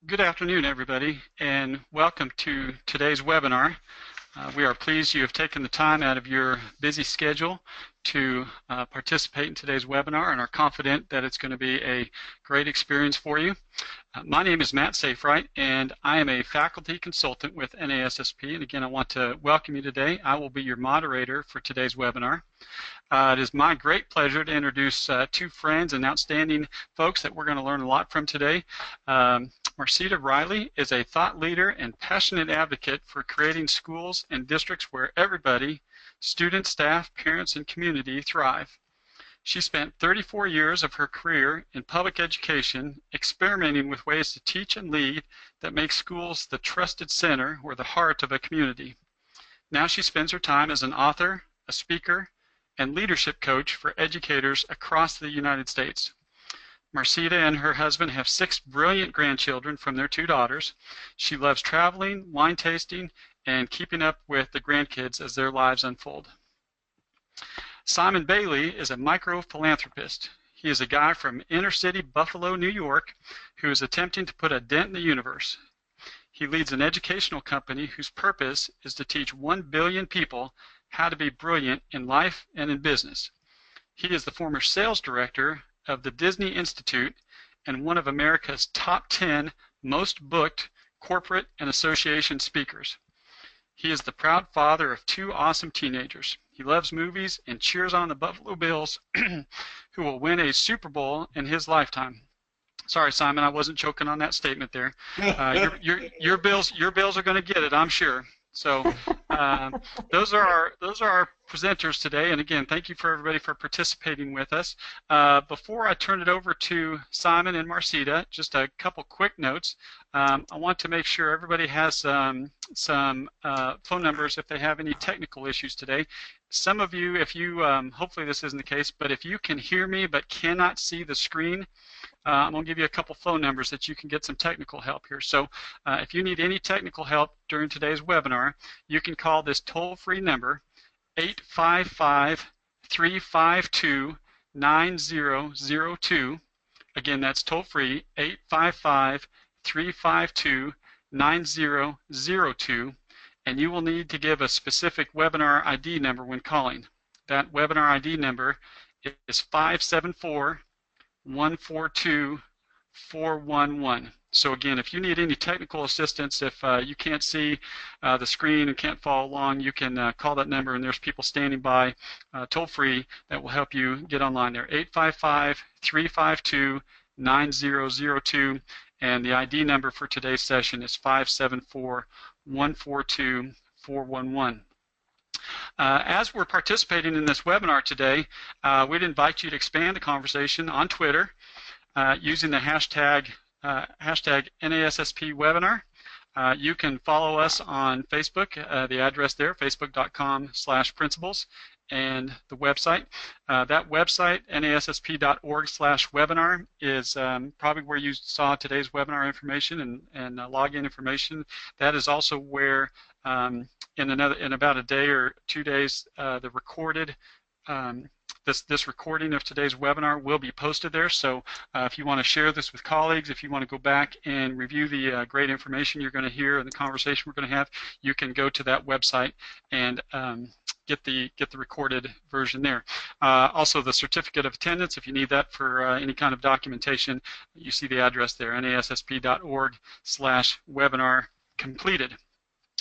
Good afternoon, everybody, and welcome to today's webinar. We are pleased you have taken the time out of your busy schedule to participate in today's webinar and are confident that it's going to be a great experience for you. My name is Matt Safright, and I am a faculty consultant with NASSP. And again, I want to welcome you today. I will be your moderator for today's webinar. It is my great pleasure to introduce two friends and outstanding folks that we're going to learn a lot from today. Marcita Riley is a thought leader and passionate advocate for creating schools and districts where everybody, students, staff, parents, and community thrive. She spent 34 years of her career in public education experimenting with ways to teach and lead that make schools the trusted center or the heart of a community. Now she spends her time as an author, a speaker, and leadership coach for educators across the United States. Marcita and her husband have 6 brilliant grandchildren from their 2 daughters. She loves traveling, wine tasting, and keeping up with the grandkids as their lives unfold. Simon Bailey is a micro-philanthropist. He is a guy from inner city Buffalo, New York, who is attempting to put a dent in the universe. He leads an educational company whose purpose is to teach 1 billion people how to be brilliant in life and in business. He is the former sales director of the Disney Institute and one of America's top 10 most booked corporate and association speakers. He is the proud father of 2 awesome teenagers. He loves movies and cheers on the Buffalo Bills, who will win a Super Bowl in his lifetime. Sorry, Simon, I wasn't choking on that statement there. Your Bills are going to get it, I'm sure. So those are our presenters today, and again, thank you for everybody for participating with us. Before I turn it over to Simon and Marcita, just a couple quick notes. I want to make sure everybody has some phone numbers if they have any technical issues today. Some of you, if you, hopefully this isn't the case, but if you can hear me but cannot see the screen, I'm going to give you a couple phone numbers that you can get some technical help here. So if you need any technical help during today's webinar, you can call this toll-free number, 855-352-9002. Again, that's toll-free, 855-352-9002. And you will need to give a specific webinar ID number when calling. That webinar ID number is 574-142-411. So again, if you need any technical assistance, if you can't see the screen and can't follow along, you can call that number, and there's people standing by toll-free that will help you get online there. 855-352-9002, and the ID number for today's session is 574-142-411. As we're participating in this webinar today, we'd invite you to expand the conversation on Twitter using the hashtag NASSP webinar. You can follow us on Facebook, the address there, facebook.com/principals, and the website. That website, nassp.org/webinar, is probably where you saw today's webinar information and login information. That is also where in about a day or 2 days, the recorded this recording of today's webinar will be posted there. So if you want to share this with colleagues, if you want to go back and review the great information you're going to hear and the conversation we're going to have, you can go to that website and get the recorded version there. Also, the certificate of attendance, if you need that for any kind of documentation, you see the address there, nassp.org/webinar completed.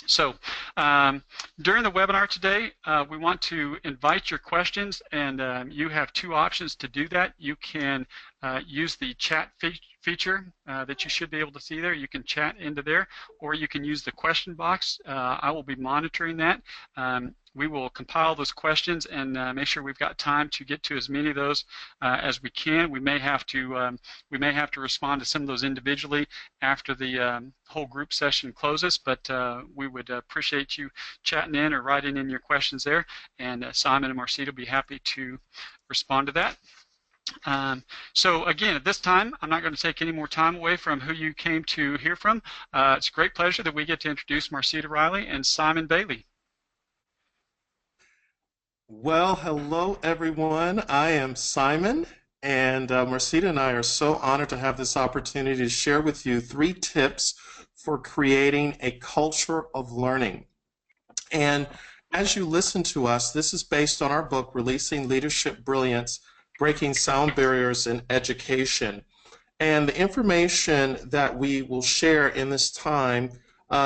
So during the webinar today, we want to invite your questions, and you have 2 options to do that. You can use the chat feature that you should be able to see there. You can chat into there, or you can use the question box. I will be monitoring that. We will compile those questions and make sure we've got time to get to as many of those as we can. We may have to respond to some of those individually after the whole group session closes, but we would appreciate you chatting in or writing in your questions there, and Simon and Marcita will be happy to respond to that. So again, at this time, I'm not going to take any more time away from who you came to hear from. It's a great pleasure that we get to introduce Marcita Riley and Simon Bailey. Well, hello everyone. I am Simon, And Marcita and I are so honored to have this opportunity to share with you 3 tips for creating a culture of learning. And as you listen to us, this is based on our book, Releasing Leadership Brilliance, Breaking Sound Barriers in Education. And the information that we will share in this time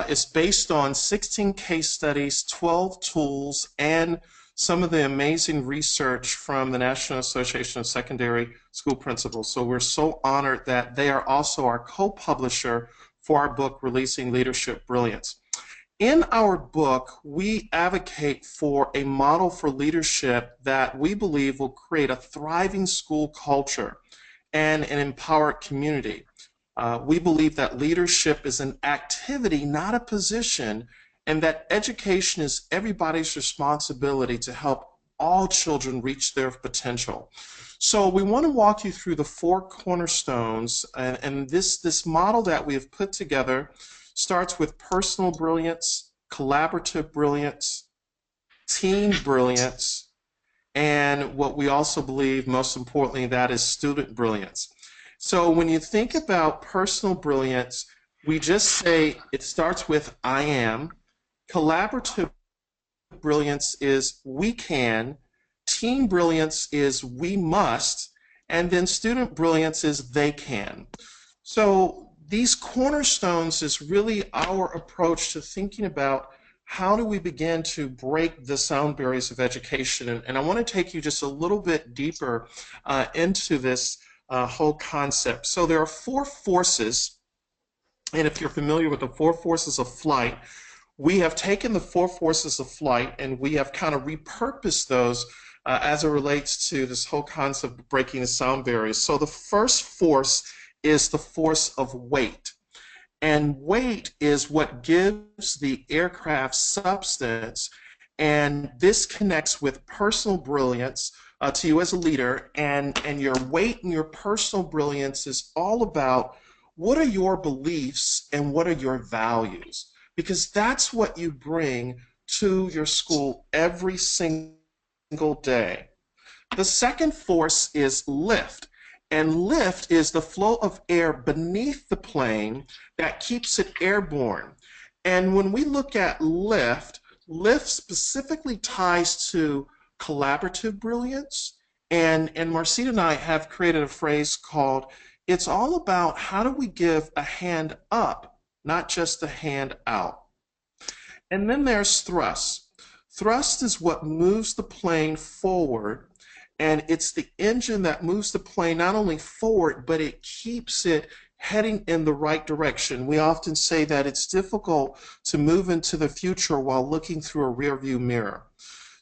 is based on 16 case studies, 12 tools, and some of the amazing research from the National Association of Secondary School Principals. So we're so honored that they are also our co-publisher for our book, Releasing Leadership Brilliance. In our book, we advocate for a model for leadership that we believe will create a thriving school culture and an empowered community. We believe that leadership is an activity, not a position, and that education is everybody's responsibility to help all children reach their potential. So we want to walk you through the 4 cornerstones, and this model that we have put together starts with personal brilliance, collaborative brilliance, team brilliance, and what we also believe, most importantly, that is student brilliance. So when you think about personal brilliance, we just say it starts with I am. Collaborative brilliance is we can. Team brilliance is we must. And then student brilliance is they can. So these cornerstones is really our approach to thinking about how do we begin to break the sound barriers of education. And I want to take you just a little bit deeper into this whole concept. So there are 4 forces, and if you're familiar with the 4 forces of flight, we have taken the 4 forces of flight and we have kind of repurposed those as it relates to this whole concept of breaking the sound barriers. So the first force is the force of weight. And weight is what gives the aircraft substance, and this connects with personal brilliance to you as a leader, and your weight and your personal brilliance is all about what are your beliefs and what are your values, because that's what you bring to your school every single day. The second force is lift. And lift is the flow of air beneath the plane that keeps it airborne. And when we look at lift, lift specifically ties to collaborative brilliance. And Marcita and I have created a phrase called, it's all about how do we give a hand up, not just a hand out. And then there's thrust. Thrust is what moves the plane forward, and it's the engine that moves the plane not only forward, but it keeps it heading in the right direction. We often say that it's difficult to move into the future while looking through a rearview mirror.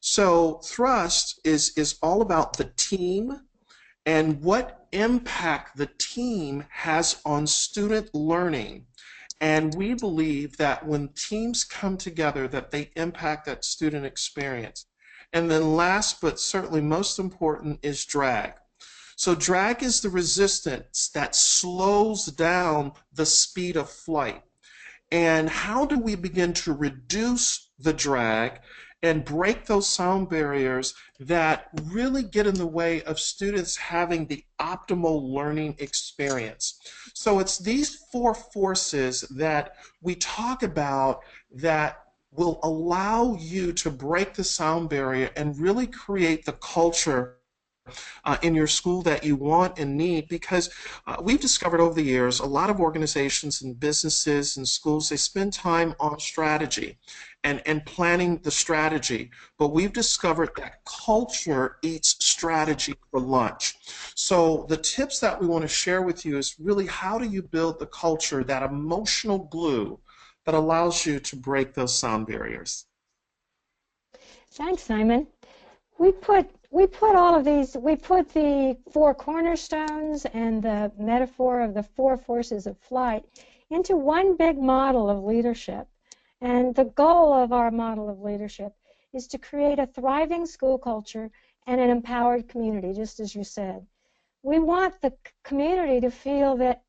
So thrust is all about the team and what impact the team has on student learning. And we believe that when teams come together, that they impact that student experience. And then last, but certainly most important, is drag. So drag is the resistance that slows down the speed of flight. And how do we begin to reduce the drag and break those sound barriers that really get in the way of students having the optimal learning experience? So it's these 4 forces that we talk about that will allow you to break the sound barrier and really create the culture in your school that you want and need, because we've discovered over the years a lot of organizations and businesses and schools, they spend time on strategy and planning the strategy, but we've discovered that culture eats strategy for lunch. So the tips that we want to share with you is really how do you build the culture, that emotional glue that allows you to break those sound barriers. Thanks, Simon. We put all of these, we put the 4 cornerstones and the metaphor of the 4 forces of flight into one big model of leadership. And the goal of our model of leadership is to create a thriving school culture and an empowered community, just as you said. We want the community to feel that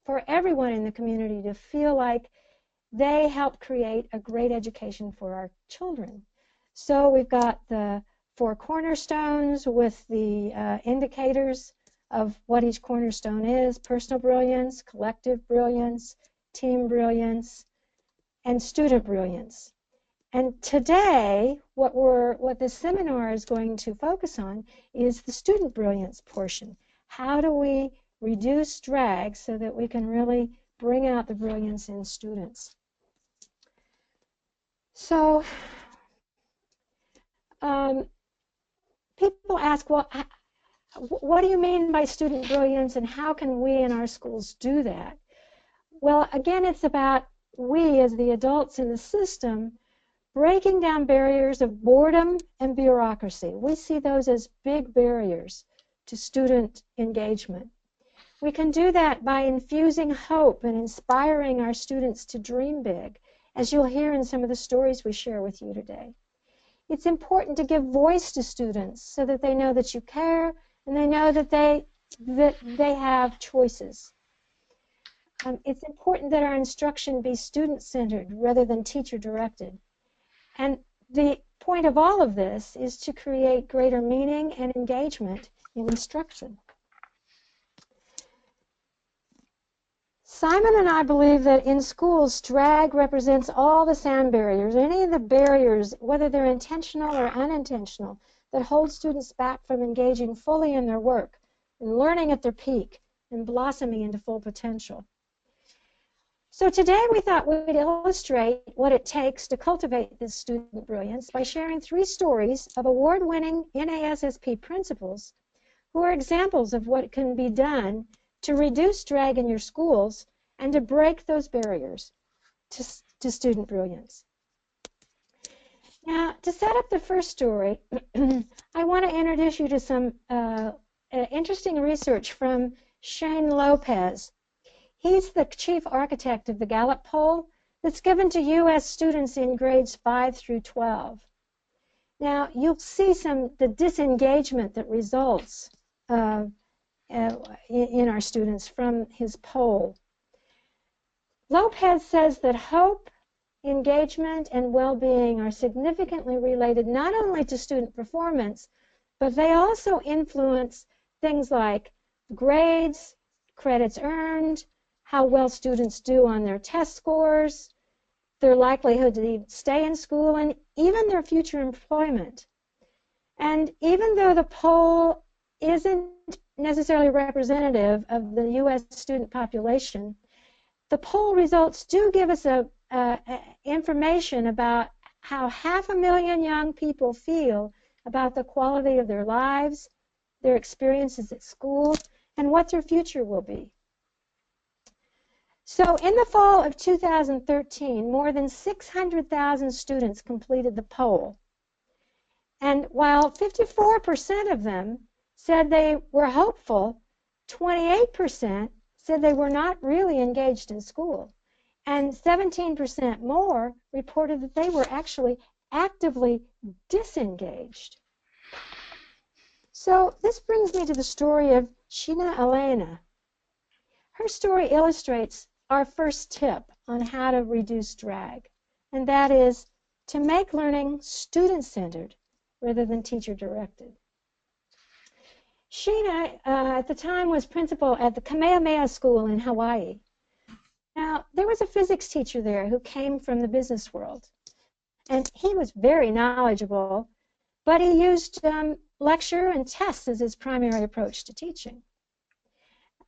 for everyone in the community to feel like they help create a great education for our children. So we've got the 4 cornerstones with the indicators of what each cornerstone is: personal brilliance, collective brilliance, team brilliance, and student brilliance. And today, what this seminar is going to focus on is the student brilliance portion. How do we reduce drag so that we can really bring out the brilliance in students? So people ask, well, what do you mean by student brilliance, and how can we in our schools do that? Well, again, it's about we as the adults in the system breaking down barriers of boredom and bureaucracy. We see those as big barriers to student engagement. We can do that by infusing hope and inspiring our students to dream big, as you'll hear in some of the stories we share with you today. It's important to give voice to students so that they know that you care and they know that they have choices. It's important that our instruction be student-centered rather than teacher-directed. And the point of all of this is to create greater meaning and engagement in instruction. Simon and I believe that in schools, drag represents all the sound barriers, any of the barriers, whether they're intentional or unintentional, that hold students back from engaging fully in their work and learning at their peak and blossoming into full potential. So today we thought we'd illustrate what it takes to cultivate this student brilliance by sharing 3 stories of award-winning NASSP principals who are examples of what can be done to reduce drag in your schools and to break those barriers to student brilliance. Now, to set up the first story, I want to introduce you to some interesting research from Shane Lopez. He's the chief architect of the Gallup poll that's given to U.S. students in grades 5 through 12. Now, you'll see the disengagement that results in our students from his poll. Lopez says that hope, engagement, and well-being are significantly related not only to student performance, but they also influence things like grades, credits earned, how well students do on their test scores, their likelihood to stay in school, and even their future employment. And even though the poll isn't necessarily representative of the U.S. student population, the poll results do give us information about how 500,000 young people feel about the quality of their lives, their experiences at school, and what their future will be. So in the fall of 2013, more than 600,000 students completed the poll. And while 54% of them said they were hopeful, 28% said they were not really engaged in school. And 17% more reported that they were actually actively disengaged. So this brings me to the story of Sheena Elena. Her story illustrates our first tip on how to reduce drag, and that is to make learning student-centered rather than teacher-directed. Sheena, at the time, was principal at the Kamehameha School in Hawaii. Now, there was a physics teacher there who came from the business world, and he was very knowledgeable, but he used lecture and tests as his primary approach to teaching.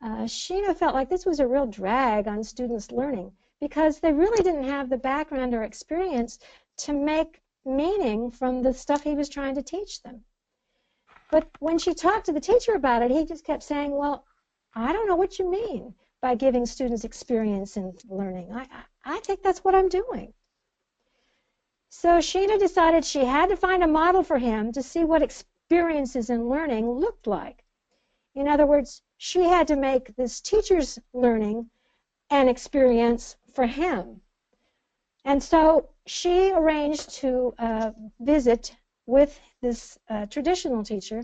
Sheena felt like this was a real drag on students' learning because they really didn't have the background or experience to make meaning from the stuff he was trying to teach them. But when she talked to the teacher about it, he just kept saying, well, I don't know what you mean by giving students experience in learning. I think that's what I'm doing. So Sheena decided she had to find a model for him to see what experiences in learning looked like. In other words, she had to make this teacher's learning an experience for him. And so she arranged to visit with this traditional teacher,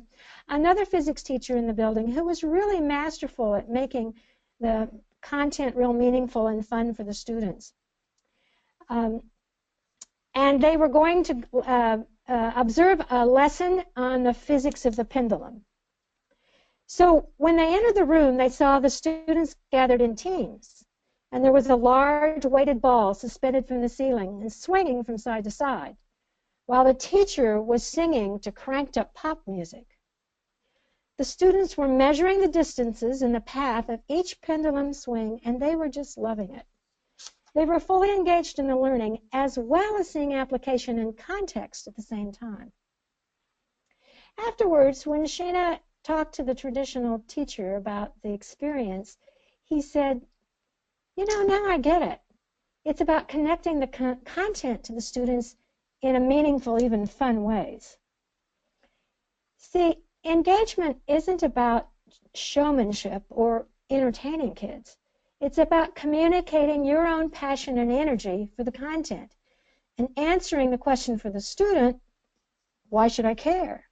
another physics teacher in the building who was really masterful at making the content real meaningful and fun for the students. And they were going to observe a lesson on the physics of the pendulum. So when they entered the room, they saw the students gathered in teams, and there was a large weighted ball suspended from the ceiling and swinging from side to side, while the teacher was singing to cranked up pop music. The students were measuring the distances in the path of each pendulum swing, and they were just loving it. They were fully engaged in the learning, as well as seeing application and context at the same time. Afterwards, when Sheena talked to the traditional teacher about the experience, he said, "You know, now I get it. It's about connecting the content to the students in a meaningful, even fun ways." See, engagement isn't about showmanship or entertaining kids. It's about communicating your own passion and energy for the content and answering the question for the student, why should I care?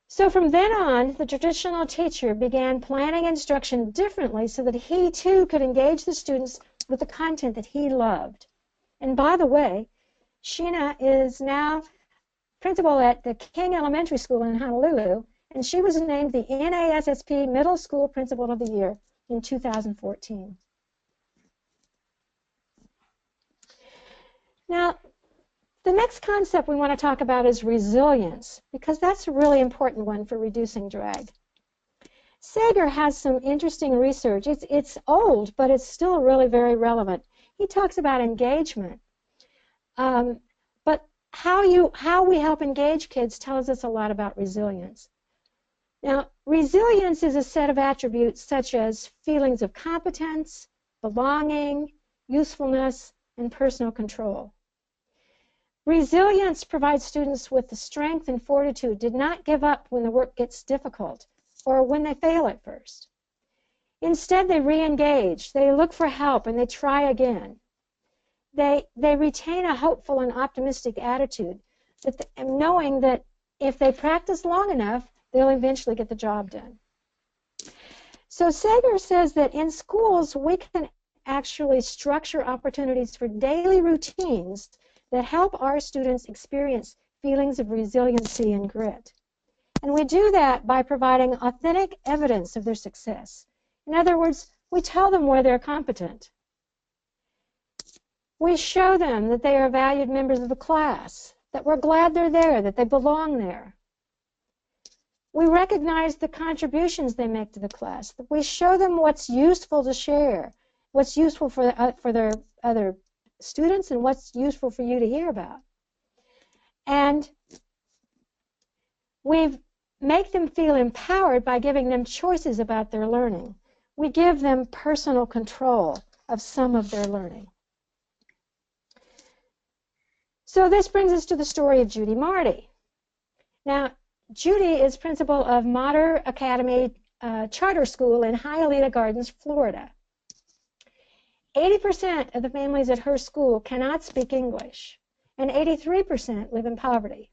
So from then on, the traditional teacher began planning instruction differently so that he too could engage the students with the content that he loved. And by the way, Sheena is now principal at the King Elementary School in Honolulu, and she was named the NASSP Middle School Principal of the Year in 2014. Now, the next concept we want to talk about is resilience, because that's a really important one for reducing drag. Sager has some interesting research. It's old, but it's still really very relevant. He talks about engagement. But how we help engage kids tells us a lot about resilience. Now, resilience is a set of attributes such as feelings of competence, belonging, usefulness, and personal control. Resilience provides students with the strength and fortitude to not give up when the work gets difficult or when they fail at first. Instead, they re-engage, they look for help, and they try again. They retain a hopeful and optimistic attitude, knowing that if they practice long enough, they'll eventually get the job done. So Sager says that in schools, we can actually structure opportunities for daily routines that help our students experience feelings of resiliency and grit. And we do that by providing authentic evidence of their success. In other words, we tell them where they're competent. We show them that they are valued members of the class, that we're glad they're there, that they belong there. We recognize the contributions they make to the class. We show them what's useful to share, what's useful for their other students, and what's useful for you to hear about. And we make them feel empowered by giving them choices about their learning. We give them personal control of some of their learning. So this brings us to the story of Judy Marty. Now, Judy is principal of Mater Academy Charter School in Hialeah Gardens, Florida. 80% of the families at her school cannot speak English, and 83% live in poverty.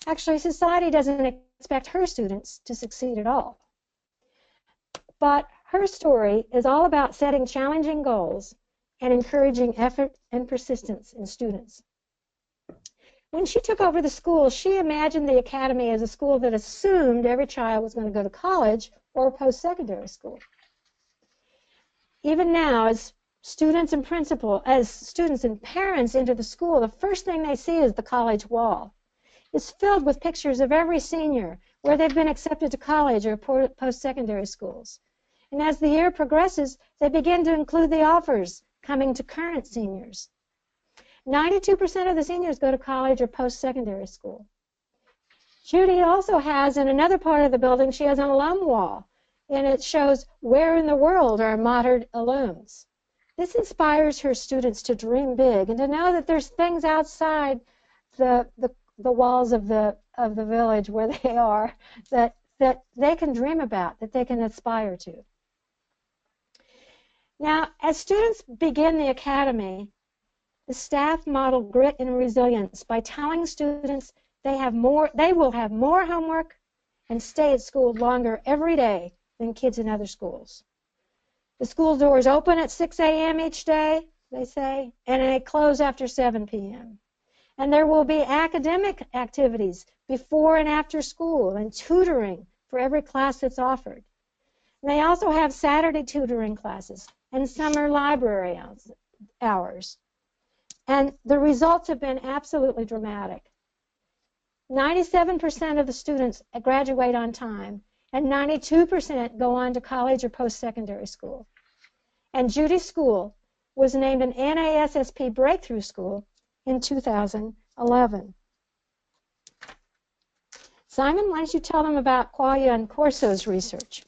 Actually, society doesn't expect her students to succeed at all. But her story is all about setting challenging goals and encouraging effort and persistence in students. When she took over the school, she imagined the academy as a school that assumed every child was going to go to college or post-secondary school. Even now, as students and parents enter the school, the first thing they see is the college wall. It's filled with pictures of every senior, where they've been accepted to college or post-secondary schools. And as the year progresses, they begin to include the offers coming to current seniors. 92% of the seniors go to college or post-secondary school. Judy also has, in another part of the building, she has an alum wall, and it shows where in the world are Mater alums. This inspires her students to dream big and to know that there's things outside the walls of the village where they are that they can dream about, that they can aspire to. Now, as students begin the academy, the staff model grit and resilience by telling students they will have more homework and stay at school longer every day than kids in other schools. The school doors open at 6 a.m. each day, they say, and they close after 7 p.m. And there will be academic activities before and after school, and tutoring for every class that's offered. And they also have Saturday tutoring classes and summer library hours. And the results have been absolutely dramatic. 97% of the students graduate on time, and 92% go on to college or post-secondary school. And Judy's school was named an NASSP Breakthrough School in 2011. Simon, why don't you tell them about Quaglia and Corso's research?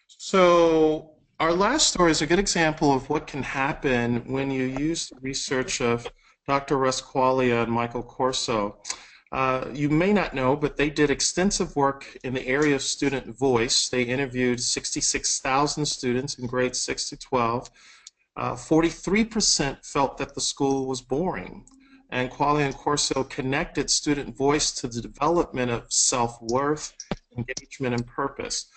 So our last story is a good example of what can happen when you use the research of Dr. Russ Quaglia and Michael Corso. You may not know, but they did extensive work in the area of student voice. They interviewed 66,000 students in grades 6 to 12. 43% felt that the school was boring. And Quaglia and Corso connected student voice to the development of self-worth, engagement, and purpose.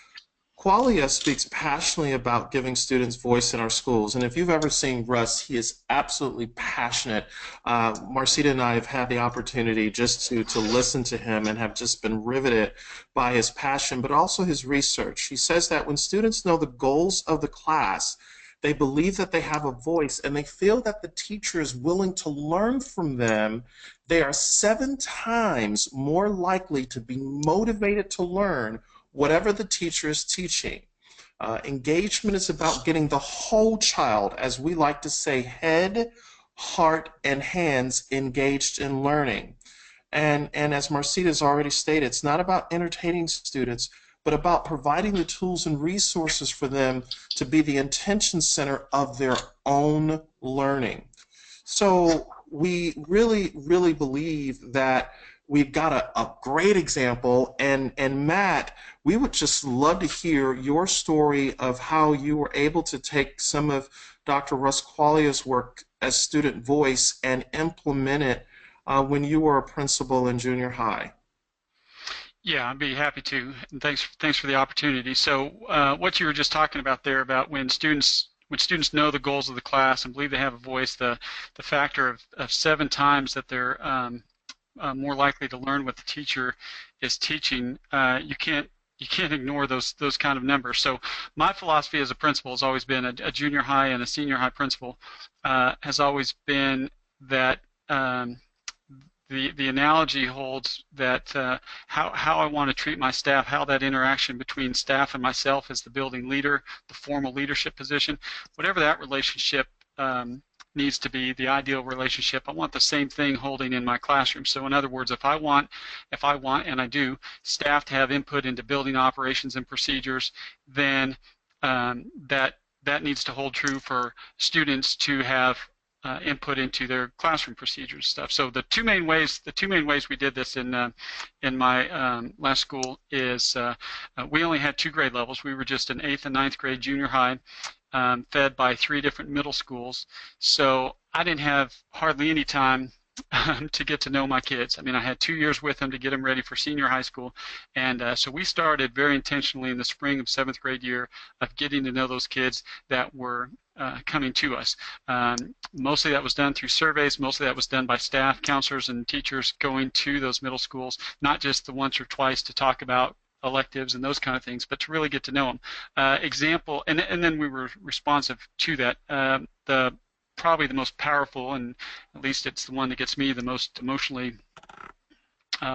Quaglia speaks passionately about giving students voice in our schools, and if you've ever seen Russ, he is absolutely passionate. Marcita and I have had the opportunity just to listen to him and have just been riveted by his passion, but also his research. He says that when students know the goals of the class, they believe that they have a voice, and they feel that the teacher is willing to learn from them. They are 7 times more likely to be motivated to learn whatever the teacher is teaching. Engagement is about getting the whole child, as we like to say, head, heart, and hands engaged in learning. And as Marcita has already stated, it's not about entertaining students, but about providing the tools and resources for them to be the intention center of their own learning. So we really, really believe that we've got a great example, and Matt, we would just love to hear your story of how you were able to take some of Dr. Russ Quaglia's work as student voice and implement it when you were a principal in junior high. Yeah, I'd be happy to. And thanks for the opportunity. So what you were just talking about there about when students know the goals of the class and believe they have a voice, the factor of 7 times that they're more likely to learn what the teacher is teaching, you can't ignore those kind of numbers. So my philosophy as a principal has always been, a junior high and a senior high principal, has always been that the analogy holds that how I want to treat my staff, how that interaction between staff and myself as the building leader, the formal leadership position, whatever that relationship needs to be, the ideal relationship, I want the same thing holding in my classroom. So in other words, if I want, and I do, staff to have input into building operations and procedures, then that needs to hold true for students to have input into their classroom procedures stuff. So the two main ways we did this in my last school is we only had 2 grade levels. We were just an 8th and 9th grade junior high, fed by 3 different middle schools. So I didn't have hardly any time to get to know my kids. I mean, I had 2 years with them to get them ready for senior high school, and so we started very intentionally in the spring of 7th grade year of getting to know those kids that were coming to us. Mostly that was done through surveys. Mostly that was done by staff, counselors, and teachers going to those middle schools, not just the once or twice to talk about electives and those kind of things, but to really get to know them. Example, and then we were responsive to that. Probably the most powerful, and at least it's the one that gets me the most emotionally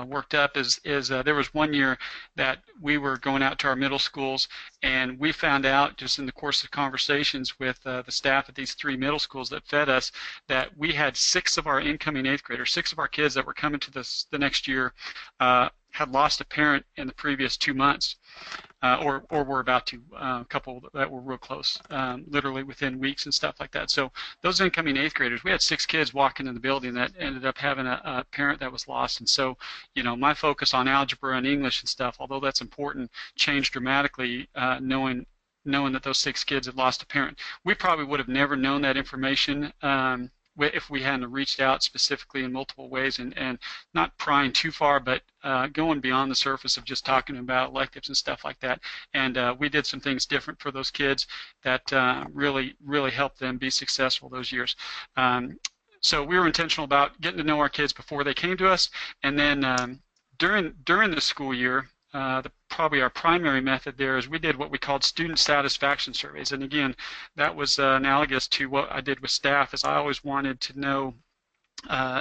worked up, is there was one year that we were going out to our middle schools, and we found out just in the course of conversations with the staff at these 3 middle schools that fed us that we had 6 of our incoming 8th graders, 6 of our kids that were coming to the next year had lost a parent in the previous 2 months. Or were about to, a couple that were real close, literally within weeks and stuff like that. So those incoming 8th graders, we had 6 kids walking in the building that ended up having a parent that was lost. And so, you know, my focus on algebra and English and stuff, although that's important, changed dramatically knowing that those 6 kids had lost a parent. We probably would have never known that information if we hadn't reached out specifically in multiple ways and not prying too far, but going beyond the surface of just talking about electives and stuff like that. And we did some things different for those kids that really helped them be successful those years. So we were intentional about getting to know our kids before they came to us, and then during the school year, the probably our primary method there is we did what we called student satisfaction surveys. And again, that was analogous to what I did with staff, as I always wanted to know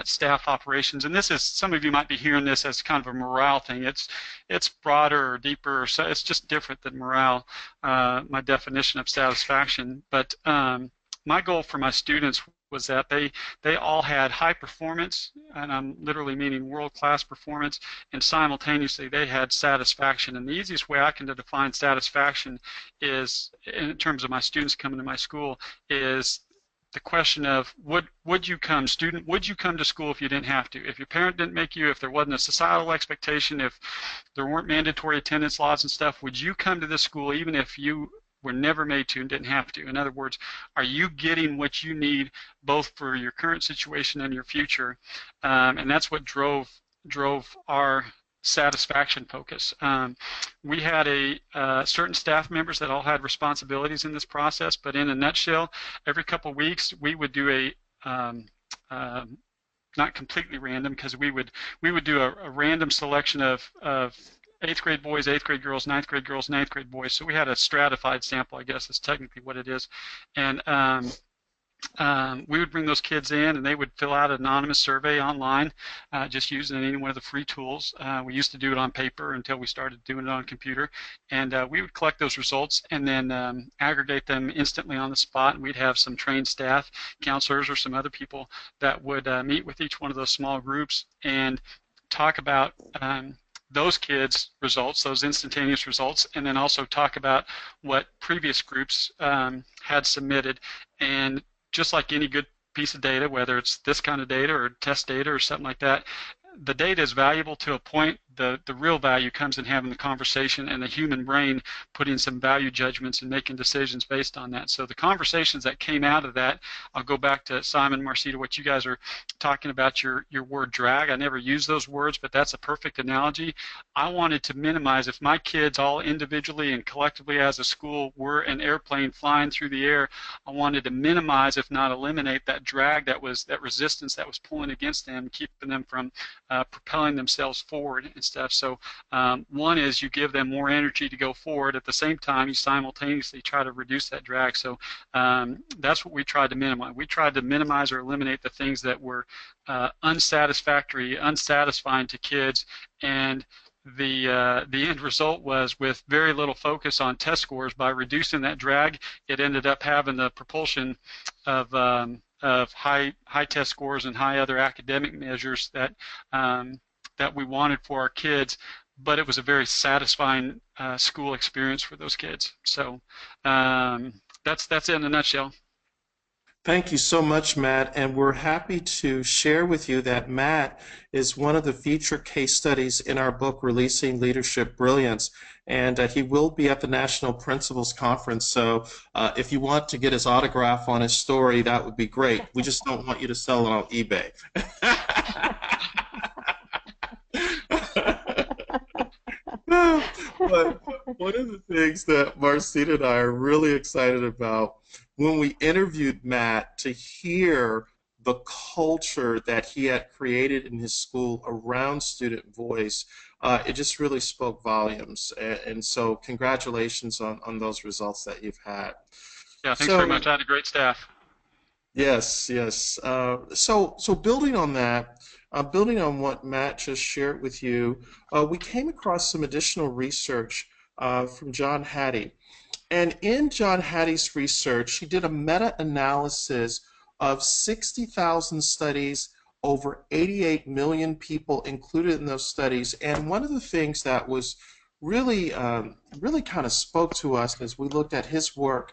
staff operations. And this is, some of you might be hearing this as kind of a morale thing. It's broader or deeper, so it's just different than morale, my definition of satisfaction. But my goal for my students was that they all had high performance, and I'm literally meaning world-class performance, and simultaneously they had satisfaction. And the easiest way I can define satisfaction is, in terms of my students coming to my school, is the question of would you come to school if you didn't have to? If your parent didn't make you, if there wasn't a societal expectation, if there weren't mandatory attendance laws and stuff, would you come to this school even if you were never made to and didn't have to? In other words, are you getting what you need both for your current situation and your future? And that's what drove our satisfaction focus. We had certain staff members that all had responsibilities in this process, but in a nutshell, every couple of weeks we would do not completely random, because we would do a random selection of 8th grade boys, 8th grade girls, 9th grade girls, 9th grade boys. So we had a stratified sample, I guess is technically what it is. And we would bring those kids in, and they would fill out an anonymous survey online, just using any one of the free tools. We used to do it on paper until we started doing it on computer. And we would collect those results and then aggregate them instantly on the spot. And we'd have some trained staff, counselors, or some other people that would meet with each one of those small groups and talk about those kids' results, those instantaneous results, and then also talk about what previous groups had submitted. And just like any good piece of data, whether it's this kind of data or test data or something like that, the data is valuable to a point. The real value comes in having the conversation and the human brain putting some value judgments and making decisions based on that. So the conversations that came out of that, I'll go back to Simon, Marcita, what you guys are talking about, your word drag. I never use those words, but that's a perfect analogy. I wanted to minimize, if my kids all individually and collectively as a school were an airplane flying through the air, I wanted to minimize, if not eliminate, that drag, that resistance that was pulling against them, keeping them from propelling themselves forward and stuff. So one is you give them more energy to go forward. At the same time, you simultaneously try to reduce that drag. So that's what we tried to minimize. We tried to minimize or eliminate the things that were unsatisfactory, unsatisfying to kids, and the end result was, with very little focus on test scores, by reducing that drag, it ended up having the propulsion of high test scores and high other academic measures that that we wanted for our kids, but it was a very satisfying school experience for those kids. So that's it in a nutshell. Thank you so much, Matt, and we're happy to share with you that Matt is one of the featured case studies in our book, Releasing Leadership Brilliance, and he will be at the National Principals Conference. So if you want to get his autograph on his story, that would be great. We just don't want you to sell it on eBay. But one of the things that Marcita and I are really excited about, when we interviewed Matt, to hear the culture that he had created in his school around student voice, it just really spoke volumes. And so congratulations on those results that you've had. Yeah, thanks very much. I had a great staff. Yes, yes. So building on that, building on what Matt just shared with you, we came across some additional research from John Hattie. And in John Hattie's research, he did a meta-analysis of 60,000 studies, over 88 million people included in those studies. And one of the things that was really kind of spoke to us as we looked at his work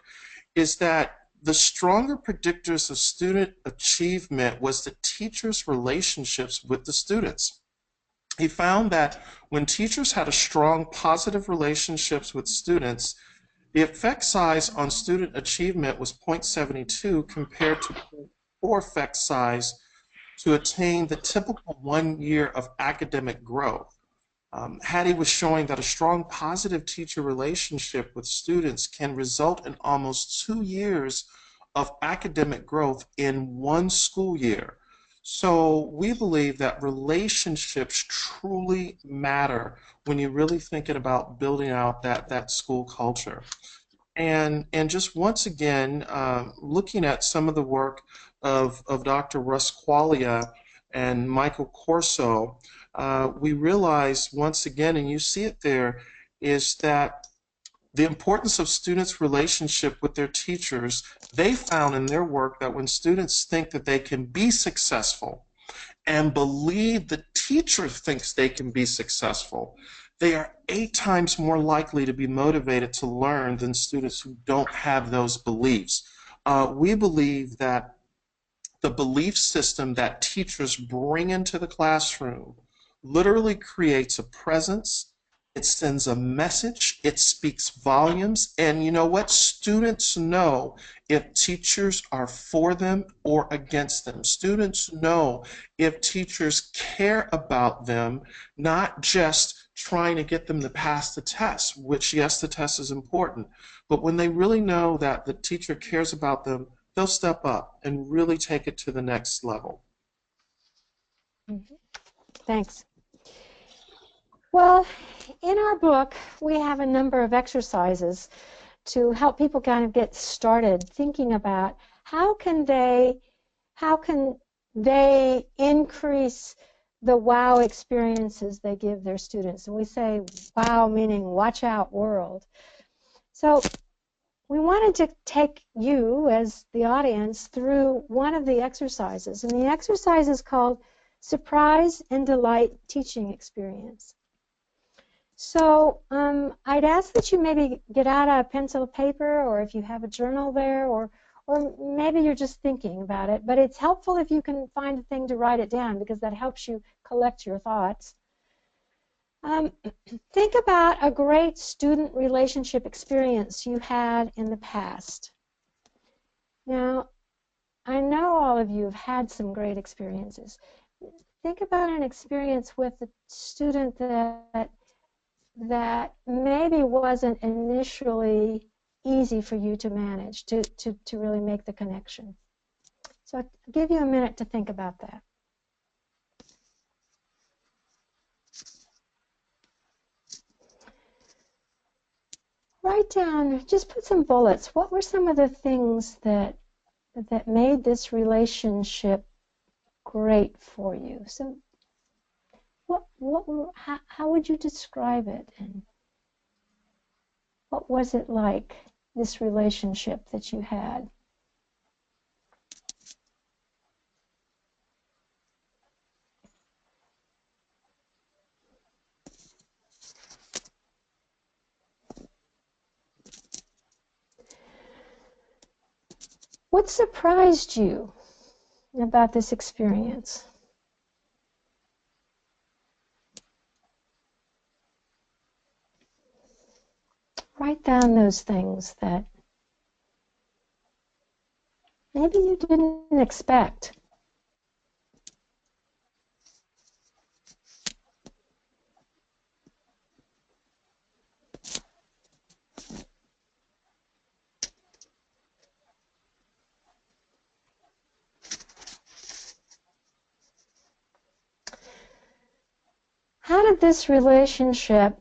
is that the stronger predictors of student achievement was the teachers' relationships with the students. He found that when teachers had a strong positive relationships with students, the effect size on student achievement was 0.72 compared to 0.4 effect size to attain the typical 1 year of academic growth. Hattie was showing that a strong positive teacher relationship with students can result in almost 2 years of academic growth in one school year. So we believe that relationships truly matter when you're really thinking about building out that school culture. And just once again, looking at some of the work of Dr. Russ Qualia and Michael Corso, we realize once again, and you see it there, is that the importance of students' relationship with their teachers, they found in their work that when students think that they can be successful and believe the teacher thinks they can be successful, they are 8 times more likely to be motivated to learn than students who don't have those beliefs. We believe that the belief system that teachers bring into the classroom literally creates a presence. It sends a message. It speaks volumes. And you know what? Students know if teachers are for them or against them. Students know if teachers care about them, not just trying to get them to pass the test, which, yes, the test is important. But when they really know that the teacher cares about them, they'll step up and really take it to the next level. Thanks. Well, in our book, we have a number of exercises to help people kind of get started thinking about how can they increase the wow experiences they give their students. And we say wow meaning watch out world. So we wanted to take you as the audience through one of the exercises. And the exercise is called Surprise and Delight Teaching Experience. So I'd ask that you maybe get out a pencil paper, or if you have a journal there, or maybe you're just thinking about it. But it's helpful if you can find a thing to write it down, because that helps you collect your thoughts. Think about a great student relationship experience you had in the past. Now, I know all of you have had some great experiences. Think about an experience with a student that maybe wasn't initially easy for you to manage, to really make the connection. So I'll give you a minute to think about that. Write down, just put some bullets. What were some of the things that made this relationship great for you? So how would you describe it? And what was it like, this relationship that you had? What surprised you about this experience? Write down those things that maybe you didn't expect. How did this relationship,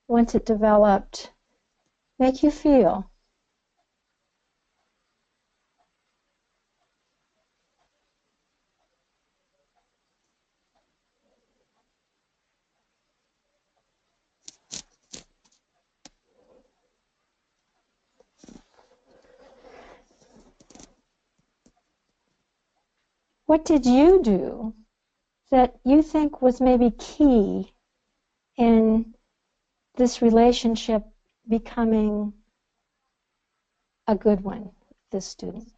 once it developed, make you feel? What did you do that you think was maybe key in this relationship becoming a good one, this student?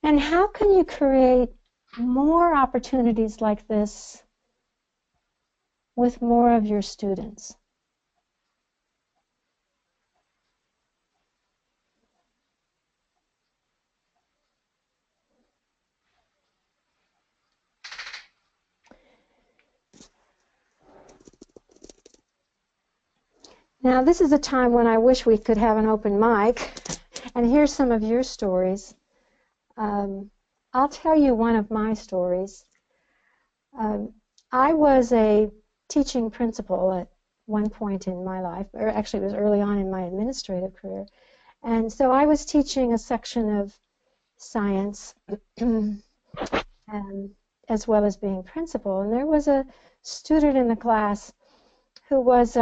And how can you create more opportunities like this with more of your students? Now, this is a time when I wish we could have an open mic and hear some of your stories. I'll tell you one of my stories. I was a teaching principal at one point in my life, or actually it was early on in my administrative career. And so I was teaching a section of science as well as being principal. And there was a student in the class who was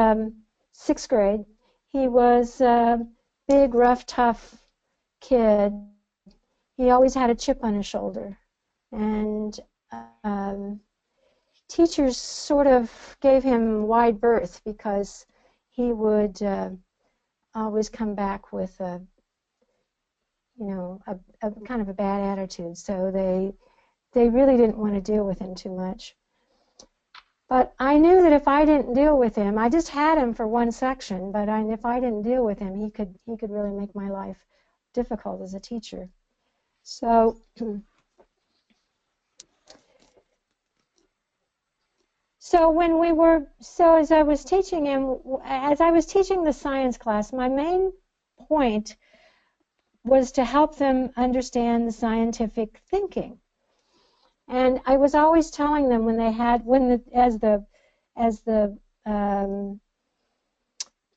sixth grade. He was a big, rough, tough kid. He always had a chip on his shoulder. And teachers sort of gave him wide berth because he would always come back with a kind of a bad attitude. So they really didn't want to deal with him too much. But I knew that if I didn't deal with him, I just had him for one section, but if I didn't deal with him, he could really make my life difficult as a teacher. So as I was teaching him, as I was teaching the science class, my main point was to help them understand the scientific thinking. And I was always telling them as the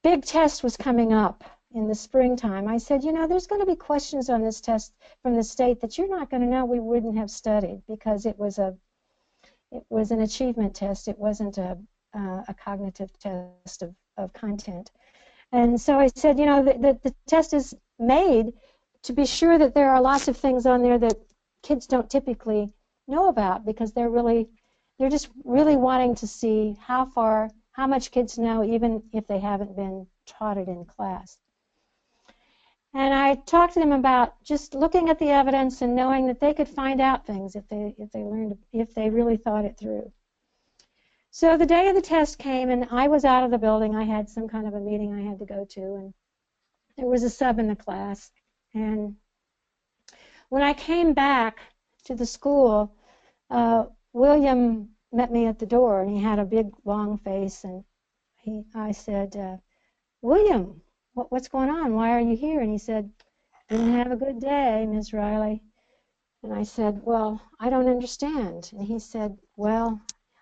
big test was coming up in the springtime, I said, there's going to be questions on this test from the state that you're not going to know we wouldn't have studied, because it was an achievement test. It wasn't a cognitive test of content. And so I said, the test is made to be sure that there are lots of things on there that kids don't typically know about, because they're just really wanting to see how much kids know, even if they haven't been taught it in class. And I talked to them about just looking at the evidence and knowing that they could find out things if they really thought it through. So the day of the test came, and I was out of the building. I had some kind of a meeting I had to go to, and there was a sub in the class. And when I came back to the school, William met me at the door, and he had a big, long face. And I said, William, what's going on? Why are you here? And he said, didn't have a good day, Ms. Riley. And I said, well, I don't understand. And he said, well,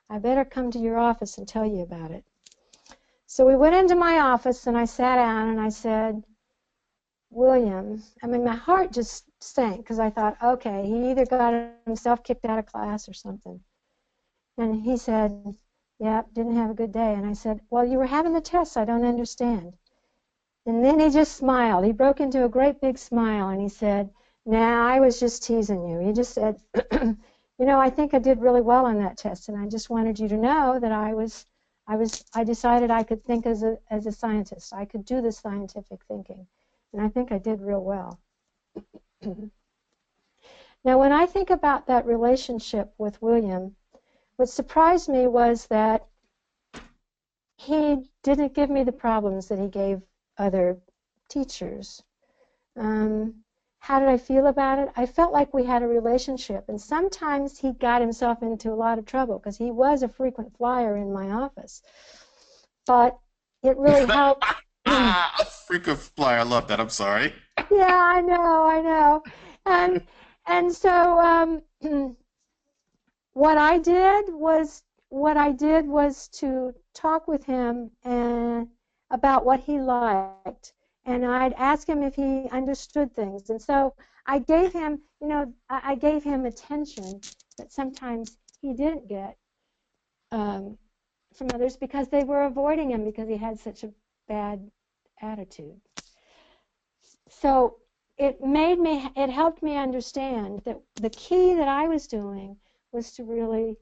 I better come to your office and tell you about it. So we went into my office, and I sat down, and I said, William, my heart just sank, because I thought, okay, he either got himself kicked out of class or something. And he said, yeah, didn't have a good day. And I said, well, you were having the test. I don't understand. And then he just smiled. He broke into a great big smile, and he said, nah, I was just teasing you. He just said, I think I did really well on that test, and I just wanted you to know that I decided I could think as a scientist. I could do this scientific thinking, and I think I did real well. Now, when I think about that relationship with William, what surprised me was that he didn't give me the problems that he gave other teachers. How did I feel about it? I felt like we had a relationship, and sometimes he got himself into a lot of trouble because he was a frequent flyer in my office. But it really helped. A frequent flyer. I love that. I'm sorry. Yeah, I know. And so what I did was to talk with him about what he liked, and I'd ask him if he understood things. And so I gave him, I gave him attention that sometimes he didn't get from others, because they were avoiding him because he had such a bad attitude. So it helped me understand that the key that I was doing was to really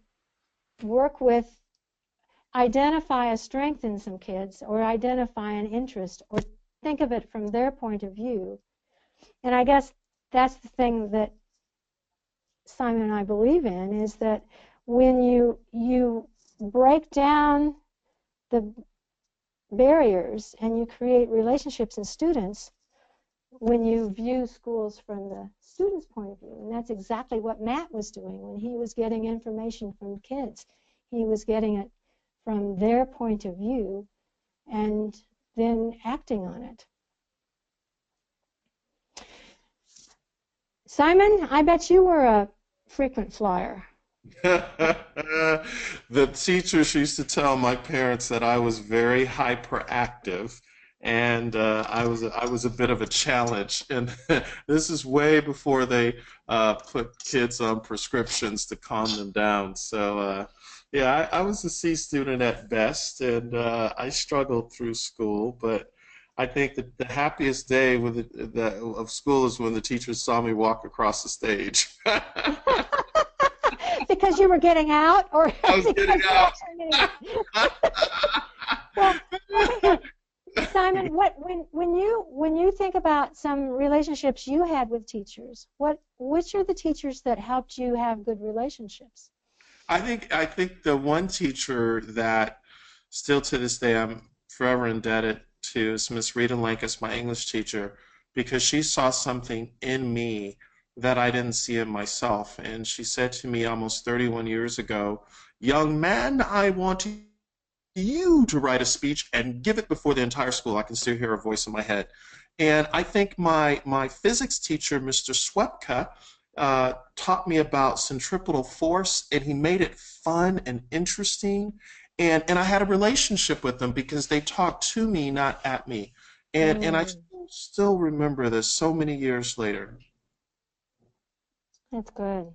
identify a strength in some kids, or identify an interest, or think of it from their point of view. And I guess that's the thing that Simon and I believe in, is that when you break down the barriers and you create relationships in students, when you view schools from the student's point of view. And that's exactly what Matt was doing when he was getting information from kids. He was getting it from their point of view, and then acting on it. Simon, I bet you were a frequent flyer. The teachers used to tell my parents that I was very hyperactive, and I was a bit of a challenge. And this is way before they put kids on prescriptions to calm them down. So yeah, I was a C student at best, and I struggled through school. But I think that the happiest day of school is when the teachers saw me walk across the stage. Because you were getting out, or I was because getting you out. actually well, over here, Simon, when you think about some relationships you had with teachers, which are the teachers that helped you have good relationships? I think the one teacher that still to this day I'm forever indebted to is Miss Rita Lankus, my English teacher, because she saw something in me that I didn't see in myself. And she said to me almost 31 years ago, "Young man, I want you to write a speech and give it before the entire school." I can still hear her voice in my head. And I think my physics teacher, Mr. Swepka, taught me about centripetal force, and he made it fun and interesting. And I had a relationship with them because they talked to me, not at me. And I Mm, still remember this so many years later. that's good.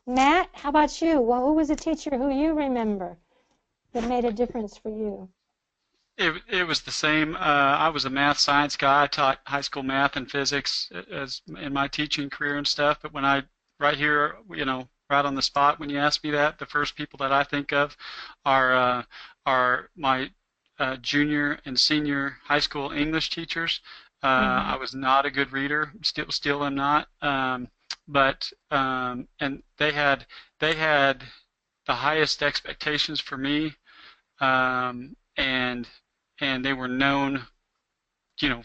Matt, how about you? Well, who was a teacher who you remember that made a difference for you? It was the same. I was a math science guy. I taught high school math and physics as in my teaching career and stuff. But when I right here, right on the spot, when you ask me that, the first people that I think of are my junior and senior high school English teachers. Mm-hmm. I was not a good reader. Still am not. But and they had the highest expectations for me, and they were known,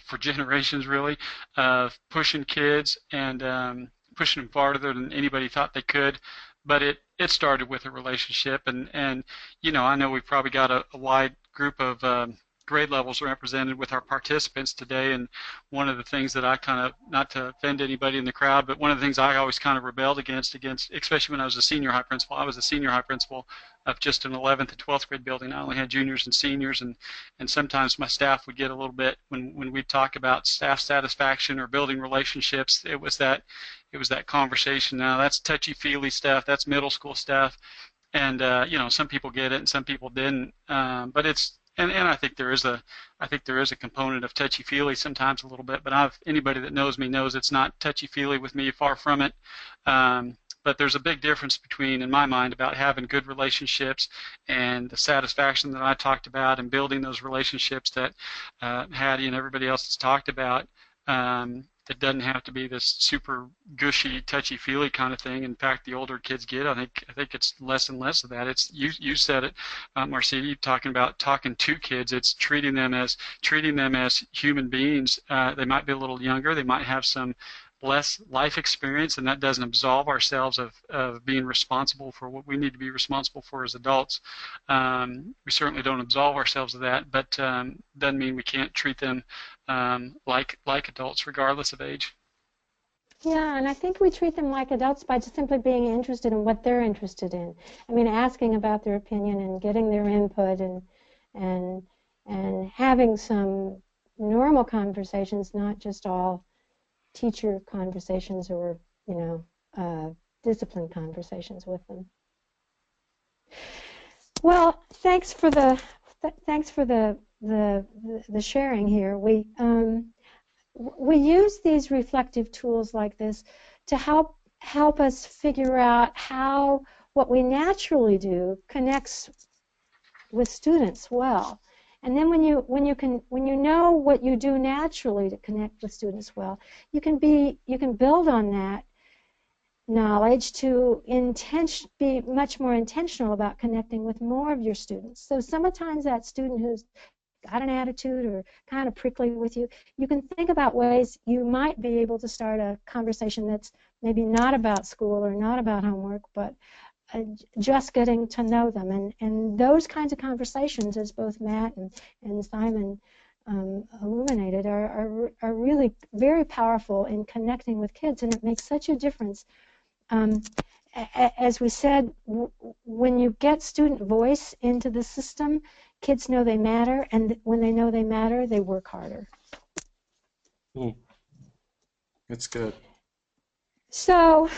for generations really, of pushing kids and pushing them farther than anybody thought they could. But it started with a relationship, and I know we've probably got a wide group of grade levels represented with our participants today. And one of the things that I kind of, not to offend anybody in the crowd, but one of the things I always kind of rebelled against, especially when I was a senior high principal. I was a senior high principal of just an 11th and 12th grade building. I only had juniors and seniors, and sometimes my staff would get a little bit, when we talk about staff satisfaction or building relationships, it was that conversation. Now that's touchy-feely stuff. That's middle school stuff, and some people get it and some people didn't. But it's and I think there is a component of touchy-feely sometimes a little bit. But anybody that knows me knows it's not touchy-feely with me. Far from it. But there's a big difference between, in my mind, about having good relationships and the satisfaction that I talked about, and building those relationships that Hattie and everybody else has talked about. It doesn't have to be this super gushy, touchy-feely kind of thing. In fact, the older kids get, I think it's less and less of that. It's you said it, Marcidi, talking about talking to kids. It's treating them as human beings. They might be a little younger. They might have some less life experience, and that doesn't absolve ourselves of being responsible for what we need to be responsible for as adults. We certainly don't absolve ourselves of that, but doesn't mean we can't treat them like adults, regardless of age. Yeah, and I think we treat them like adults by just simply being interested in what they're interested in. I mean, asking about their opinion and getting their input, and and having some normal conversations, not just all teacher conversations or discipline conversations with them. Well, thanks for the sharing here. We use these reflective tools like this to help us figure out how what we naturally do connects with students well. And then when you know what you do naturally to connect with students well, you can build on that knowledge to be much more intentional about connecting with more of your students. So sometimes that student who's got an attitude or kind of prickly with you, you can think about ways you might be able to start a conversation that's maybe not about school or not about homework, but just getting to know them. And those kinds of conversations, as both Matt and Simon illuminated, are really very powerful in connecting with kids, and it makes such a difference. As we said, when you get student voice into the system, kids know they matter, and when they know they matter, they work harder. That's good. So,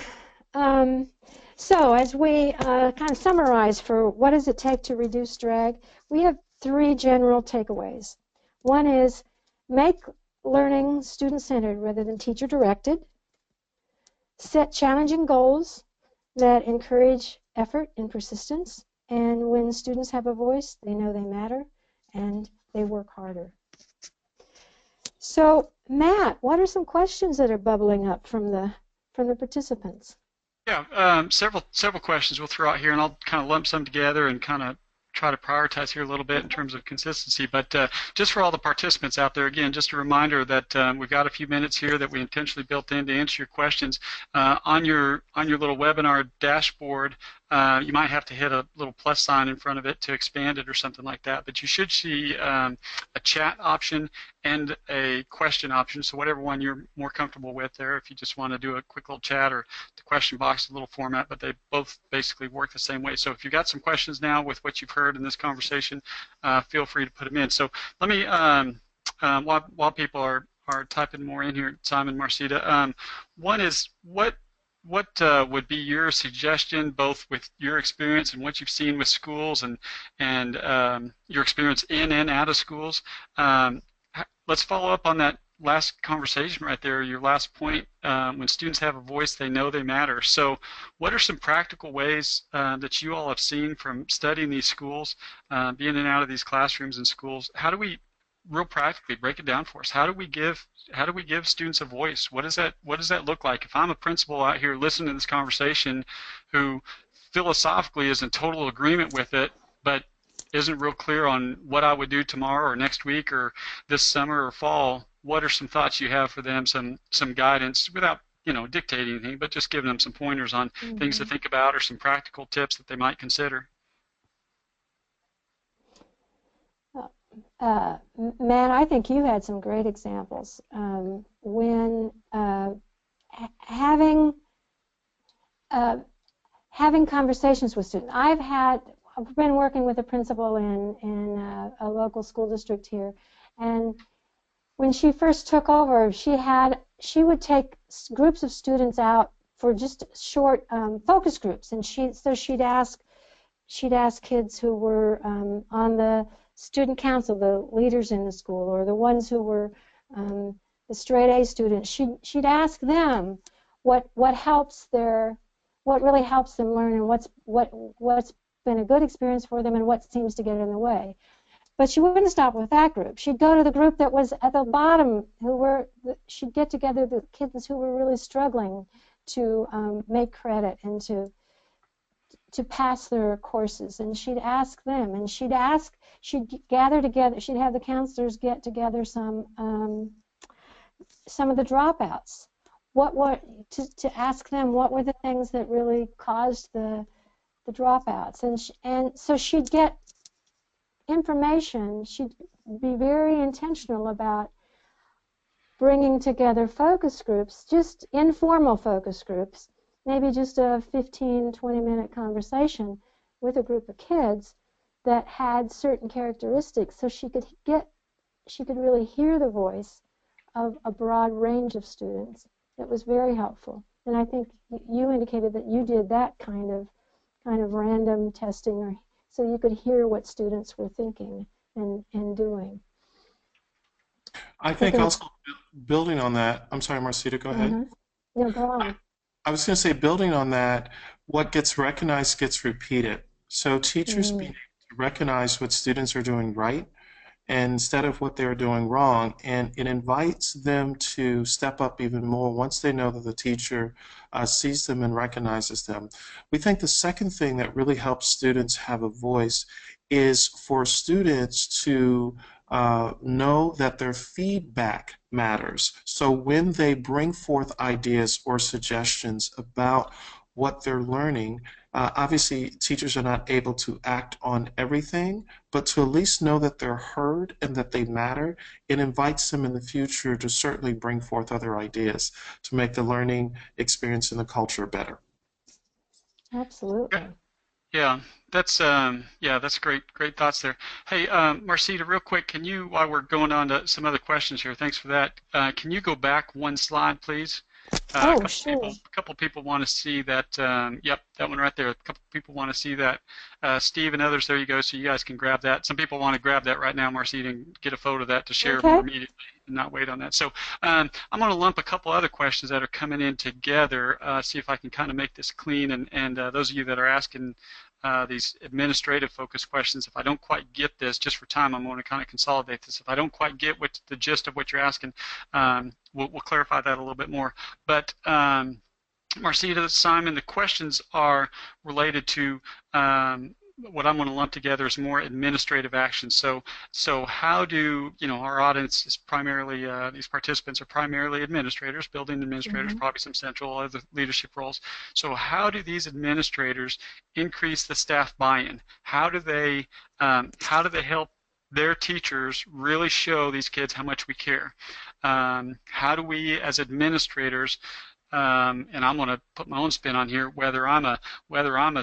as we kind of summarize for what does it take to reduce drag, we have 3 general takeaways. One is make learning student-centered rather than teacher-directed. Set challenging goals that encourage effort and persistence. And when students have a voice, they know they matter and they work harder. So, Matt, what are some questions that are bubbling up from the participants? Yeah, several questions we'll throw out here, and I'll kind of lump some together and kind of try to prioritize here a little bit in terms of consistency. But just for all the participants out there, again, just a reminder that we've got a few minutes here that we intentionally built in to answer your questions. On your little webinar dashboard, you might have to hit a little plus sign in front of it to expand it or something like that. But you should see a chat option and a question option. So whatever one you're more comfortable with there, if you just want to do a quick little chat or the question box, a little format, but they both basically work the same way. So if you've got some questions now with what you've heard in this conversation, feel free to put them in. So let me, while people are typing more in here, Simon, Marcita, one is what would be your suggestion, both with your experience and what you've seen with schools and your experience in and out of schools? Let's follow up on that last conversation right there, your last point. When students have a voice, they know they matter. So what are some practical ways that you all have seen from studying these schools, being in and out of these classrooms and schools? How do we real practically break it down for us? How do we give students a voice? What does that look like? If I'm a principal out here listening to this conversation who philosophically is in total agreement with it, but isn't real clear on what I would do tomorrow or next week or this summer or fall, what are some thoughts you have for them, some guidance without dictating anything, but just giving them some pointers on things to think about or some practical tips that they might consider? Matt, I think you had some great examples. When having conversations with students. I've been working with a principal in a local school district here, and when she first took over, she would take groups of students out for just short focus groups, and she'd ask kids who were on the student council, the leaders in the school, or the ones who were the straight A students. She'd ask them what really helps them learn, and what's been a good experience for them and what seems to get in the way. But she wouldn't stop with that group. She'd go to the group that was at the bottom, she'd get together the kids who were really struggling to make credit and to pass their courses, and she'd ask them, and she'd gather together, she'd have the counselors get together some of the dropouts. To ask them what were the things that really caused the dropouts, and so she'd get information. She'd be very intentional about bringing together focus groups, just informal focus groups, maybe just a 15-20-minute conversation with a group of kids that had certain characteristics, so she could really hear the voice of a broad range of students. It was very helpful, and I think you indicated that you did that kind of random testing, so you could hear what students were thinking and doing. I think also building on that, I'm sorry, Marcita, go ahead. No, go on. I was going to say, building on that, what gets recognized gets repeated. So teachers being able to recognize what students are doing right instead of what they're doing wrong, and it invites them to step up even more once they know that the teacher sees them and recognizes them. We think the second thing that really helps students have a voice is for students to know that their feedback matters. So when they bring forth ideas or suggestions about what they're learning, Obviously, teachers are not able to act on everything, but to at least know that they're heard and that they matter, it invites them in the future to certainly bring forth other ideas to make the learning experience and the culture better. Absolutely. Yeah, that's great thoughts there. Hey, Marcita, real quick, can you, while we're going on to some other questions here, thanks for that. Can you go back one slide, please? Oh, sure. A couple people want to see that. Yep, that one right there. A couple people want to see that. Steve and others, there you go. So you guys can grab that. Some people want to grab that right now, Marcita, and get a photo of that to share more Okay. immediately and not wait on that. So I'm going to lump a couple other questions that are coming in together. See if I can kind of make this clean. And those of you that are asking these administrative focused questions, if I don't quite get this, just for time, I'm going to kind of consolidate this. If I don't quite get what the gist of what you're asking, we'll clarify that a little bit more. But Marcita, Simon, the questions are related to what I'm going to lump together is more administrative actions. So how do, our audience is primarily, these participants are primarily administrators, building administrators, probably some central other leadership roles. So how do these administrators increase the staff buy-in? How do they help their teachers really show these kids how much we care? How do we, as administrators, and I'm going to put my own spin on here. Whether I'm a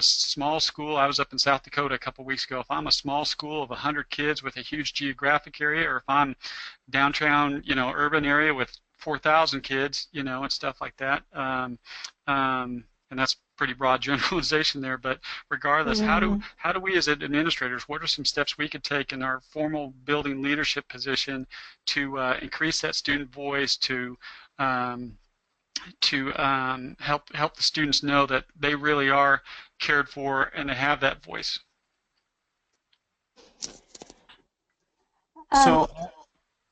small school, I was up in South Dakota a couple weeks ago. If I'm a small school of 100 kids with a huge geographic area, or if I'm downtown, urban area with 4,000 kids, and stuff like that. And that's pretty broad generalization there. But regardless, how do we as administrators, what are some steps we could take in our formal building leadership position to increase that student voice, to help the students know that they really are cared for and they have that voice? So,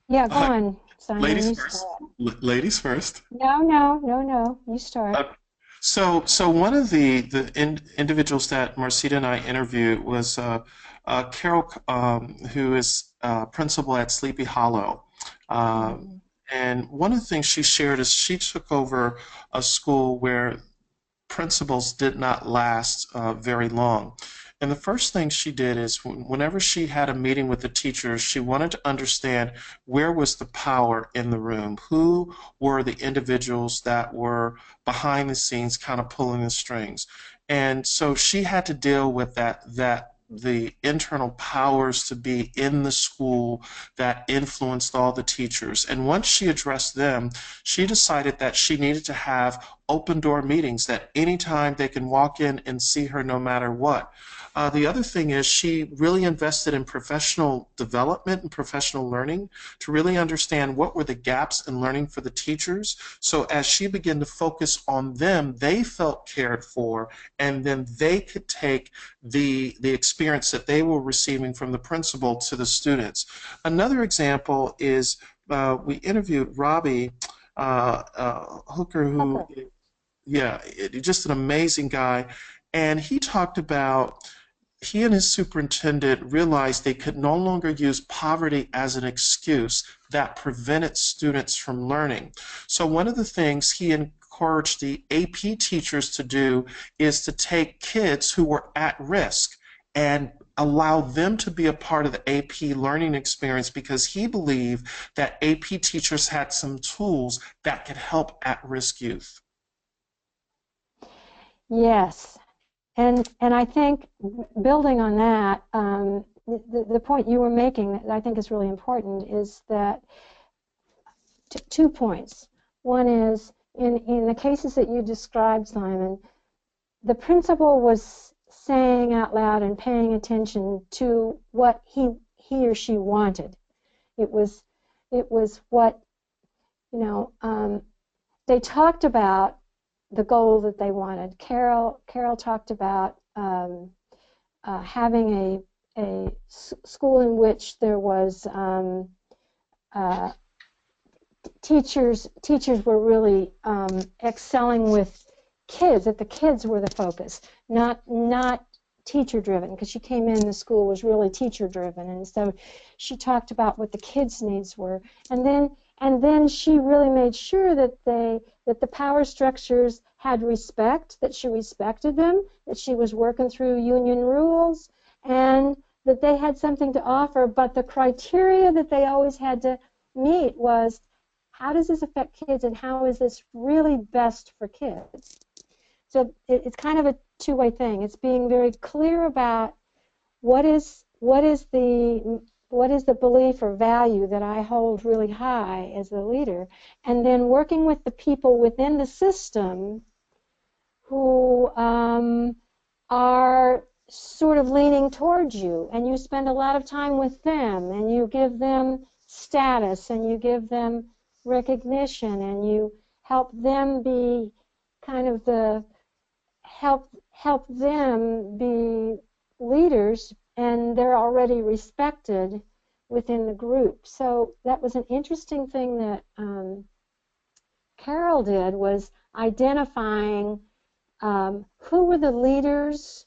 Yeah, go on, Simon. ladies You first. start. Ladies first. No. You start. So one of the individuals that Marcita and I interviewed was Carol, who is principal at Sleepy Hollow. And one of the things she shared is she took over a school where principals did not last very long. And the first thing she did is whenever she had a meeting with the teachers, she wanted to understand where was the power in the room, who were the individuals that were behind the scenes kind of pulling the strings. And so she had to deal with that the internal powers to be in the school that influenced all the teachers. And once she addressed them, she decided that she needed to have open door meetings, that anytime they can walk in and see her no matter what. The other thing is she really invested in professional development and professional learning to really understand what were the gaps in learning for the teachers. So as she began to focus on them, they felt cared for, and then they could take the experience that they were receiving from the principal to the students. Another example is we interviewed Robbie Hooker, who, yeah, just an amazing guy, and he talked about he and his superintendent realized they could no longer use poverty as an excuse that prevented students from learning. So one of the things he encouraged the AP teachers to do is to take kids who were at risk and allow them to be a part of the AP learning experience, because he believed that AP teachers had some tools that could help at-risk youth. Yes. And I think building on that, the point you were making that I think is really important is that 2 points. One is in the cases that you described, Simon, the principal was saying out loud and paying attention to what he or she wanted. It was what, they talked about the goal that they wanted. Carol talked about having a school in which there was teachers were really excelling with kids, that the kids were the focus, not teacher driven, because she came in, the school was really teacher driven, and so she talked about what the kids' needs were. And then And then she really made sure that the power structures had respect, that she respected them, that she was working through union rules, and that they had something to offer. But the criteria that they always had to meet was, how does this affect kids, and how is this really best for kids? So it's kind of a two-way thing. It's being very clear about what is the belief or value that I hold really high as a leader, and then working with the people within the system who are sort of leaning towards you, and you spend a lot of time with them, and you give them status, and you give them recognition, and you help them be kind of the help them be leaders, and they're already respected within the group. So that was an interesting thing that Carol did, was identifying who were the leaders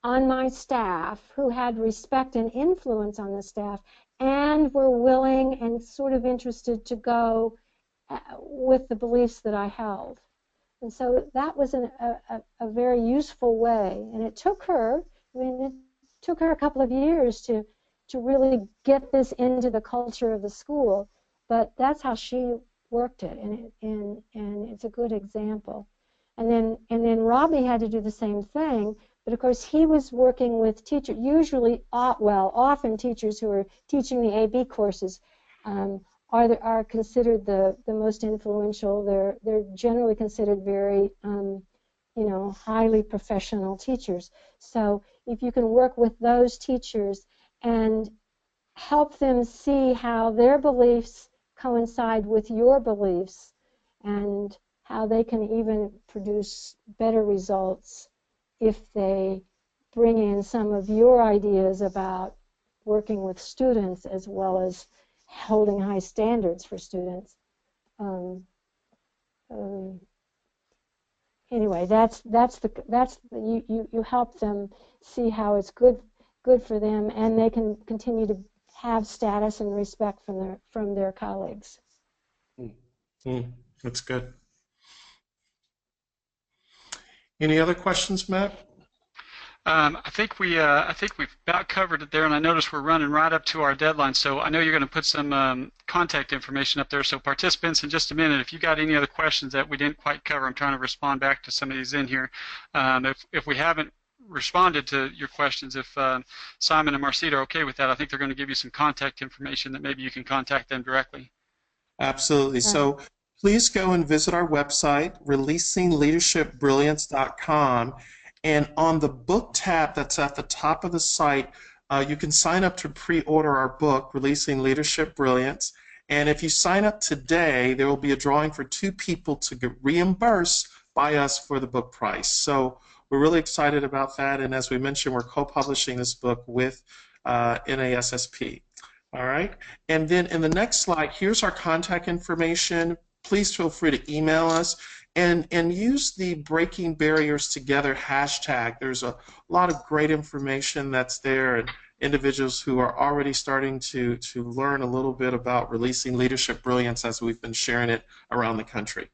on my staff who had respect and influence on the staff and were willing and sort of interested to go with the beliefs that I held. And so that was a very useful way. And it took her, it took her a couple of years to really get this into the culture of the school. But that's how she worked it, and it's a good example. And then Robbie had to do the same thing, but of course he was working with teachers, usually, often teachers who are teaching the AB courses are considered the most influential. They're generally considered very highly professional teachers. So if you can work with those teachers and help them see how their beliefs coincide with your beliefs, and how they can even produce better results if they bring in some of your ideas about working with students as well as holding high standards for students. Anyway, you help them see how it's good for them, and they can continue to have status and respect from their colleagues. That's good. Any other questions, Matt? I think we've about covered it there, and I notice we're running right up to our deadline. So I know you're going to put some contact information up there. So participants, in just a minute, if you got any other questions that we didn't quite cover, I'm trying to respond back to some of these in here. If we haven't responded to your questions, if Simon and Marcita are okay with that, I think they're going to give you some contact information that maybe you can contact them directly. Absolutely. So please go and visit our website, releasingleadershipbrilliance.com. And on the book tab that's at the top of the site, you can sign up to pre-order our book, Releasing Leadership Brilliance. And if you sign up today, there will be a drawing for 2 people to get reimbursed by us for the book price. So we're really excited about that. And as we mentioned, we're co-publishing this book with NASSP. All right. And then in the next slide, here's our contact information. Please feel free to email us. And use the Breaking Barriers Together hashtag. There's a lot of great information that's there, and individuals who are already starting to learn a little bit about releasing leadership brilliance as we've been sharing it around the country.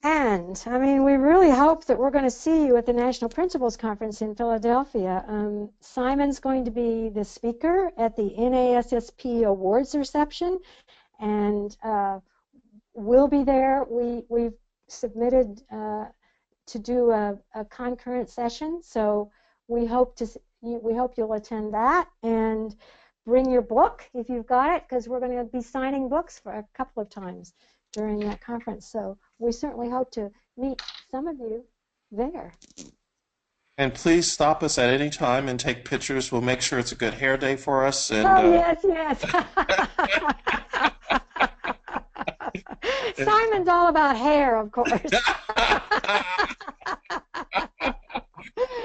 And, we really hope that we're going to see you at the National Principals Conference in Philadelphia. Simon's going to be the speaker at the NASSP Awards reception, and we'll be there. We've submitted to do a concurrent session, so we hope you'll attend that, and bring your book if you've got it, because we're going to be signing books for a couple of times during that conference. So we certainly hope to meet some of you there. And please stop us at any time and take pictures. We'll make sure it's a good hair day for us. And, yes. Simon's all about hair, of course.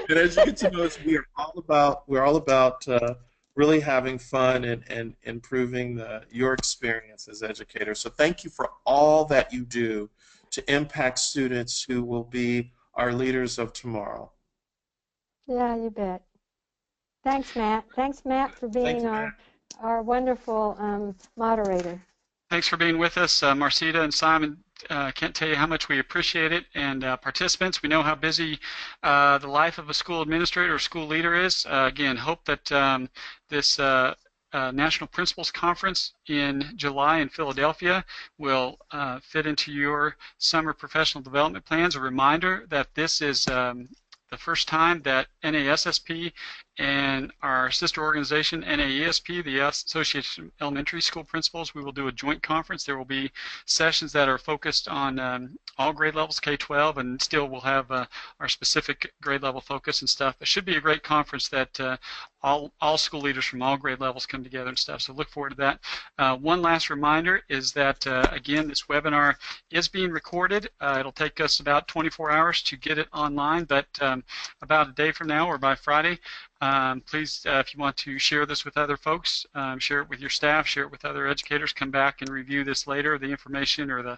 And as you get to know us, we're all about really having fun and improving your experience as educators. So thank you for all that you do to impact students who will be our leaders of tomorrow. Yeah, you bet. Thanks, Matt. Thanks, Matt, for being our wonderful moderator. Thanks for being with us, Marcita and Simon. Can't tell you how much we appreciate it. And participants, we know how busy the life of a school administrator or school leader is. Again, hope that this National Principals Conference in July in Philadelphia will fit into your summer professional development plans. A reminder that this is the first time that NASSP and our sister organization NAESP, the Association of Elementary School Principals, we will do a joint conference. There will be sessions that are focused on all grade levels, K-12, and still we'll have our specific grade level focus and stuff. It should be a great conference that all school leaders from all grade levels come together and stuff, so look forward to that. One last reminder is that, again, this webinar is being recorded. It'll take us about 24 hours to get it online, but about a day from now or by Friday, please, if you want to share this with other folks, share it with your staff, share it with other educators, come back and review this later, the information or the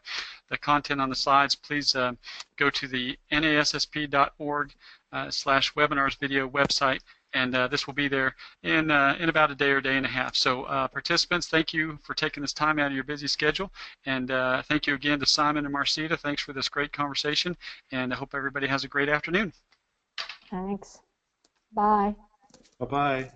content on the slides, please go to the nassp.org/webinars video website, and this will be there in about a day or day and a half. So participants, thank you for taking this time out of your busy schedule, and thank you again to Simon and Marcita. Thanks for this great conversation, and I hope everybody has a great afternoon. Thanks. Bye. Bye-bye.